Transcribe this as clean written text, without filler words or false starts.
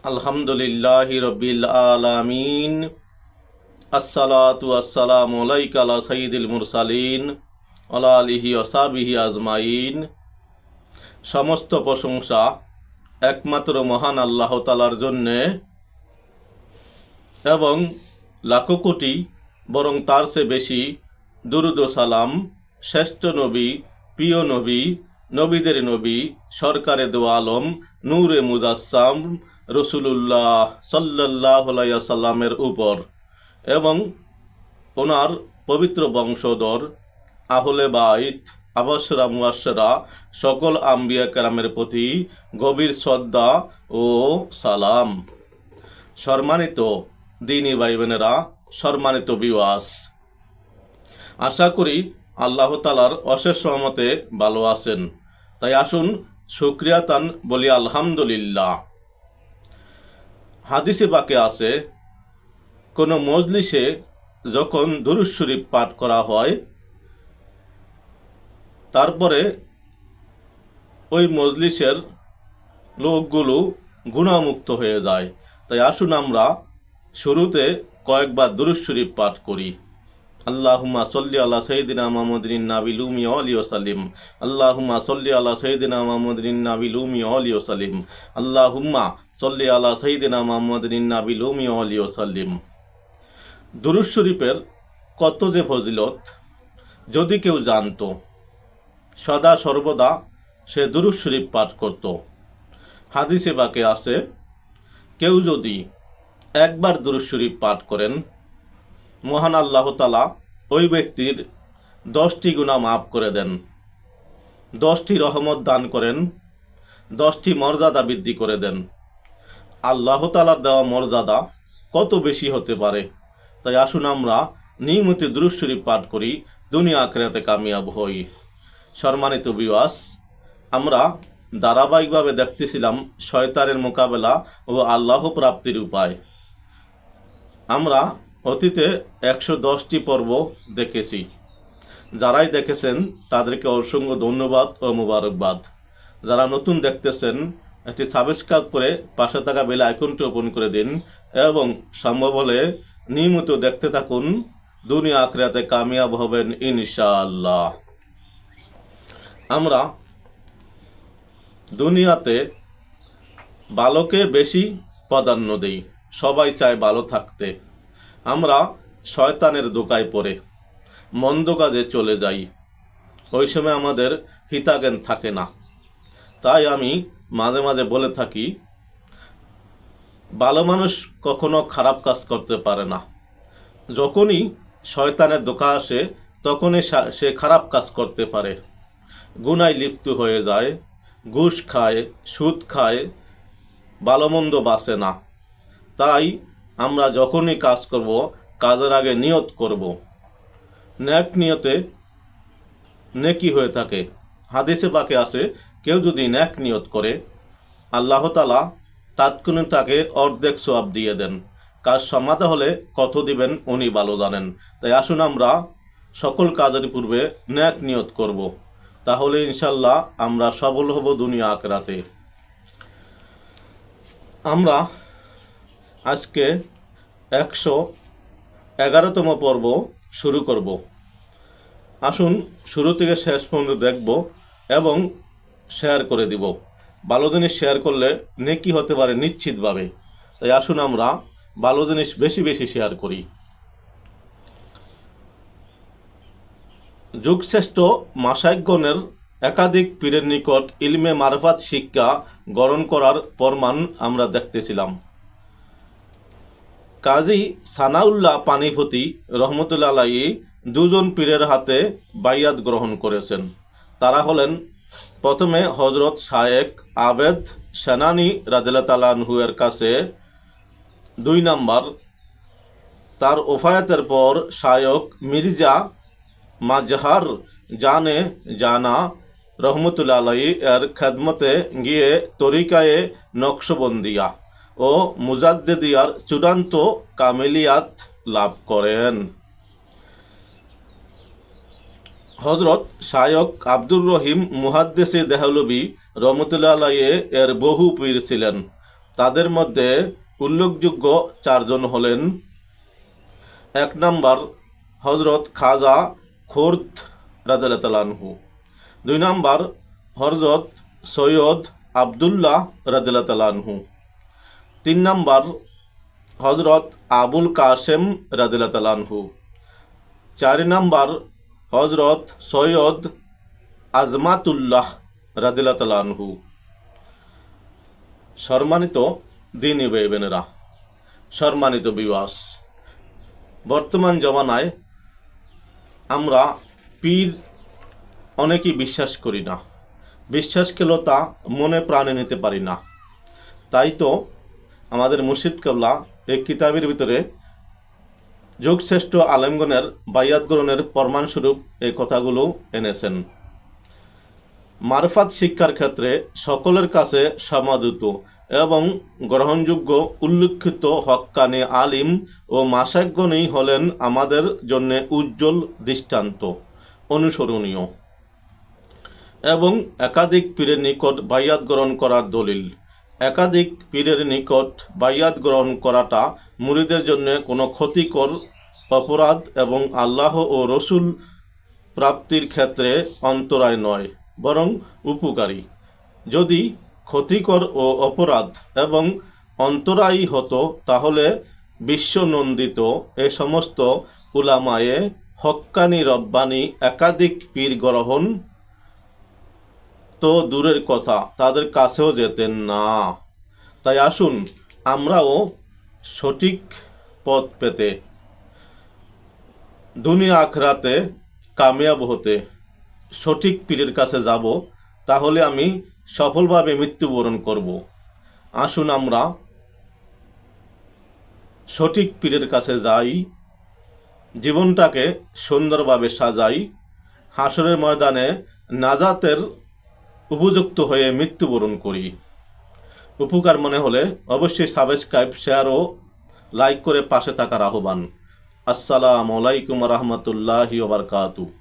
আলহামদুলিল্লাহি রব্বিল আলামিন। আসসালাতু আসসালামু আলাইকা আলা সাইয়্যিদিল মুরসালিন ওয়া আলিহি ওয়া সাহবিহি আজমাইন। সমস্ত প্রশংসা একমাত্র মহান আল্লাহ তাআলার জন্যে এবং লাখো কোটি বরং তার চেয়ে বেশি দুরূদ ও সালাম শ্রেষ্ঠ নবী, প্রিয় নবী, নবীদের নবী, সরকারে দো আলম, নূরে মুজাসসাম রসুলুল্লাহ সাল্লাল্লাহু আলাইহি ওয়াসাল্লামের উপর এবং ওনার পবিত্র বংশধর আহলে বাইত আবাসরা মুয়াশশারা সকল আম্বিয়া কেরামের প্রতি গভীর শ্রদ্ধা ও সালাম। সম্মানিত দ্বীনী ভাই বোনেরা, সম্মানিত ভিউয়ার্স, আশা করি আল্লাহ তাআলার অশেষ রহমতে ভালো আছেন। তাই আসুন শুকরিয়া তান বলি আলহামদুলিল্লাহ। হাদিসে বাকে আছে, কোনো মজলিসে যখন দুরূদ শরীফ পাঠ করা হয় তারপরে ওই মজলিসের লোকগুলো গুনাহমুক্ত হয়ে যায়। তাই আসুন আমরা শুরুতে কয়েকবার দুরূদ শরীফ পাঠ করি। আল্লাহুম্মা সাল্লি আলা সাইয়্যিদিনা মুহাম্মাদিন নাবিল উম্মি ওয়া আলিহি ওয়া সাল্লিম। আল্লাহুম্মা সাল্লি আলা সাইয়্যিদিনা মুহাম্মাদিন নাবিল উম্মি ওয়া আলিহি ওয়া সাল্লিম। আল্লাহুম্মা সাল্লি আলা সাইয়্যিদিনা মুহাম্মাদিন নাবিল উম্মি ওয়া আলিহি ওয়া সাল্লিম। দুরূদ শরীফের কত যে ফজিলত যদি কেউ জানতো, সদা সর্বদা সে দুরূদ শরীফ পাঠ করত। হাদিসে বাকে আছে, কেউ যদি একবার দুরূদ শরীফ পাঠ করেন, মহান আল্লাহ তাআলা ওই ব্যক্তির 10টি গুনাহ মাফ করে দেন, 10টি রহমত দান করেন, 10টি মর্যাদা বৃদ্ধি করে দেন। আল্লাহ তাআলার দেওয়া মর্যাদা কত বেশি হতে পারে। তাই আসুন আমরা নিয়মিত দুরূদ শরীফ পাঠ করি, দুনিয়া আখিরাতে কামিয়াব হই। সম্মানিত ভিউয়ার্স, আমরা ধারাবাহিকভাবে দেখতেছিলাম শয়তানের মোকাবেলা ও আল্লাহ প্রাপ্তির উপায়। আমরা অতীতে 110টি পর্ব দেখেছি। যারাই দেখেছেন তাদেরকে অসংখ্য ধন্যবাদ ও মুবারকবাদ। যারা নতুন দেখতেছেন একটি সাবস্ক্রাইব করে পাশে থাকা বেল আইকনটি ওপেন করে দিন এবং সম্ভব হলে নিয়মিত দেখতে থাকুন। দুনিয়া আখিরাতে কামিয়াব হবেন ইনশাআল্লাহ। আমরা দুনিয়াতে ভালোকে বেশি প্রাধান্য দেই, সবাই চায় ভালো থাকতে। আমরা শয়তানের ধোঁকায় পড়ে মন্দ কাজে চলে যাই, ওই সময় আমাদের হিতাজ্ঞান থাকে না। তাই আমি মাঝে মাঝে বলে থাকি, ভালো মানুষ কখনো খারাপ কাজ করতে পারে না। যখনই শয়তানের ধোঁকা আসে তখনই সে খারাপ কাজ করতে পারে, গুনায় লিপ্ত হয়ে যায়, ঘুষ খায়, সুদ খায়, ভালো মন্দ বাঁচে না। তাই আমরা যখনই কাজ করব, কাজের আগে নিয়ত করব। নেক নিয়তে নেকি হয়ে থাকে। হাদিসে বাকে আছে, কেউ যদি নেক নিয়ত করে আল্লাহ তাআলা তাৎক্ষণিক তাকে অর্ধেক সওয়াব দিয়ে দেন। কাজ সমাধা হলে কত দিবেন উনি ভালো জানেন। তাই আসুন আমরা সকল কাজের পূর্বে নেক নিয়ত করব, তাহলে ইনশাল্লাহ আমরা সফল হব দুনিয়া আখিরাতে। আমরা আজকে 111তম পর্ব শুরু করব। আসুন শুরু থেকে শেষ পর্যন্ত দেখব এবং শেয়ার করে দিব। ভালো জিনিস শেয়ার করলে নেকি হতে পারে নিশ্চিতভাবে। তাই আসুন আমরা ভালো জিনিস বেশি বেশি শেয়ার করি। যুগশ্রেষ্ঠ মাশায়েখগণের একাধিক পীরের নিকট ইলমে মারফাত শিক্ষা গ্রহণ করার প্রমাণ আমরা দেখতেছিলাম। কাজী সানাউল্লাহ পানিপতি রহমতুল্লাহ আলাইহি দুজন পীরের হাতে বাইয়াত গ্রহণ করেছেন। তারা হলেন, প্রথমে হযরত শায়েখ আবেদ সেনানী রাদিয়াল্লাহু তাআলা আনহু এর কাছে, 2 নাম্বার তার ওফায়াতের পর শায়েখ মির্জা মাজহার জানে জানা রহমতুল্লাহ আলাইহি এর খেদমতে গিয়ে তরিকায়ে নকশবন্দিয়া ও মুজাদ্দিদিয়ার চূড়ান্ত কামিলিয়াত লাভ করেন। হযরত শায়েখ আব্দুর রহিম মুহাদ্দিসে দেহলভী রহমতুল্লাহ আলাইহি এর বহু পীর ছিলেন। তাদের মধ্যে উল্লেখযোগ্য 4 জন হলেন: 1 নম্বর হযরত খাজা খুরদ রাদিয়াল্লাহু তাআলা আনহু, 2 নম্বর হযরত সৈয়দ আব্দুল্লাহ রাদিয়াল্লাহু তাআলা আনহু, 3 নম্বর হযরত আবুল কাসেম রাদিয়াল্লাহু তাআলা আনহু, 4 নম্বর হযরত সৈয়দ আজমাতুল্লাহ রাদিয়াল্লাহু তাআলা আনহু। সম্মানিত দ্বীনী ভাই বোনেরা, সম্মানিত ভিউয়ার্স, বর্তমান জমানায় আমরা পীর অনেকেই বিশ্বাস করি না, বিশ্বাস করলেও তা মনে প্রাণে নিতে পারি না। তাই তো আমাদের মুর্শিদ কেবলা এই কিতাবের ভিতরে যুগশ্রেষ্ঠ আলেমগণের বাইয়াত গ্রহণের প্রমাণস্বরূপ এই কথাগুলো এনেছেন। মারফাত শিক্ষার ক্ষেত্রে সকলের কাছে সমাদৃত এবং গ্রহণযোগ্য উল্লিখিত হক্কানি আলিম ও মাশায়েখগণই হলেন আমাদের জন্য উজ্জ্বল দৃষ্টান্ত, অনুসরণীয় এবং একাধিক পীরের নিকট বাইয়াত গ্রহণ করার দলিল। একাধিক পীরের নিকট বাইয়াত গ্রহণ করাটা মুরিদের জন্য কোনো ক্ষতিকর অপরাধ এবং আল্লাহ ও রসুল প্রাপ্তির ক্ষেত্রে অন্তরায় নয়, বরং উপকারী। যদি ক্ষতিকর ও অপরাধ এবং অন্তরায়ী হতো তাহলে বিশ্বনন্দিত এ সমস্ত উলামায়ে হক্কানি রব্বানি একাধিক পীর গ্রহণ তো দূরের কথা, তাদের কাছেও যেতেন না। তাই আসুন আমরাও সঠিক পথ পেতে, দুনিয়া আখরাতে কামিয়াব হতে সঠিক পীরের কাছে যাব, তাহলে আমি সফলভাবে মৃত্যুবরণ করব। আসুন আমরা সঠিক পীরের কাছে যাই, জীবনটাকে সুন্দরভাবে সাজাই, হাসরের ময়দানে নাজাতের উপযুক্ত হয়ে মৃত্যুবরণ করি। উপকার মনে হলে অবশ্যই সাবস্ক্রাইব, শেয়ার ও লাইক করে পাশে থাকার আহ্বান। আসসালামু আলাইকুম ওয়া রাহমাতুল্লাহি ওয়া বারাকাতুহু।